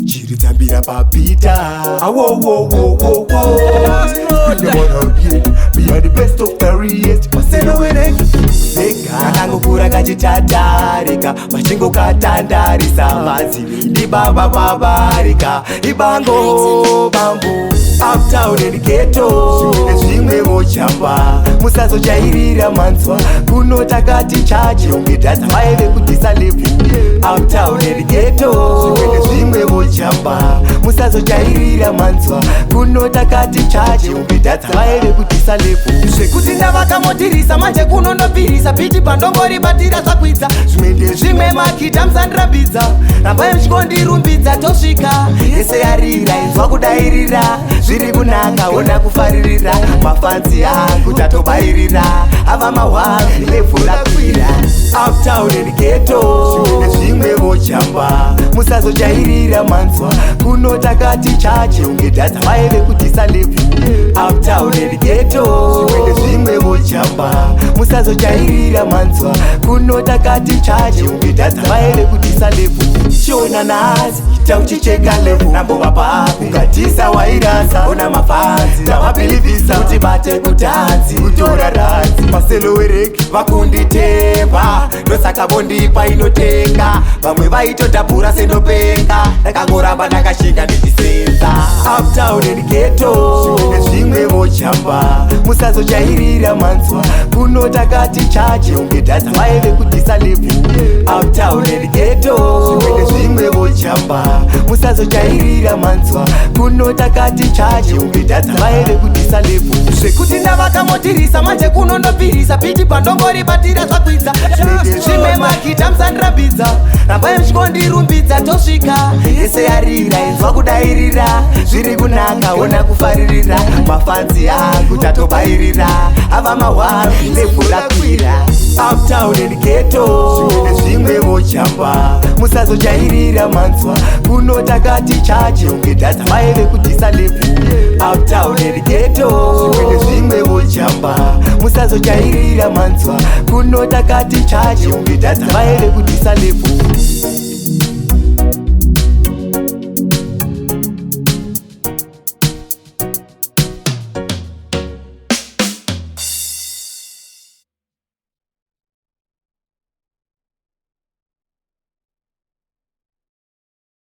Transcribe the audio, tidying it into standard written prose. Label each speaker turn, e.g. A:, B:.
A: Chiritambira papita. Whoa, whoa, whoa, whoa, whoa. Spin your one out here. We are the best of the rest. Maseno wene. Seka kangokura kachitatarika. Machingo katandarisa. Mazividi baba babarika. Ibango bambu. Uptown in the ghetto. Zvimwe vochamba. Musazojairira manzwa. Kunota kati chaji. Ungedata vaeve kutisa levu. Uptown in the ghetto. Zvimwe vochamba. Musazojairira manzwa. Kunota kati chaji. Ungedata vaeve kutisa levu. Zvekuti ndavakamotirisa manje kunonobvirisa. Piti pandongori batira zvakwidza. Zvimwe makita musandirambidza. Rambai muchikondirumbidza tosvika. Ese yarira inzwa kudairira. Zviri kunaka ona kufaririra. Mafanzi angu tatobairira. Ava mahwambi levhura kwira. Uptown in the ghetto. Zvimwe vochamba. Musazojairira manzwa. Kunota kati chaji. Ungedata vaeve kutisa levu. Uptown in the ghetto. Zvimwe vochamba. Musazojairira manzwa. Kunota kati chaji. Ungedata vaeve kutisa levu. Shona nazi tauchicheka levu. Nambova papi ungatisa wairasa. Ona mafanzi navabhilivisa. Kuti bate kutanzi kutora ranzi. Maselo wereki vakunditemba. Ndosaka bondipa inotenga. Vamwe vaitodhabhura senopenga. Ndakangoramba ndakashika ndichisenza. Uptown in the ghetto. Zvimwe vochamba. Musazojairira manzwa. Kunota kati chaji. Ungedata vaeve kutisa levu. Uptown in the ghetto. Zvimwe vochamba. Musazojairira manzwa. Kunota kati chaji. Ungedata vaeve kutisa levu. Zvekuti ndavakamotirisa manje kunonobvirisa. Piti pandongori batira zvakwidza. Zvimwe makita musandirambidza. Rambai muchikondirumbidza tosvika. Ese yarira inzwa kudairira. Zviri kunaka ona kufaririra. Mafanzi angu tatobairira. Ava mahwambi levhura kwira. Uptown in the ghetto. Zvimwe vochamba. Musazojairira manzwa. Kunota kati chaji. Ungedata vaeve kutisa levu. Uptown in the ghetto. Zvimwe vochamba. Musazojairira manzwa. Kunota kati chaji. Ungedata vaeve kutisa levu.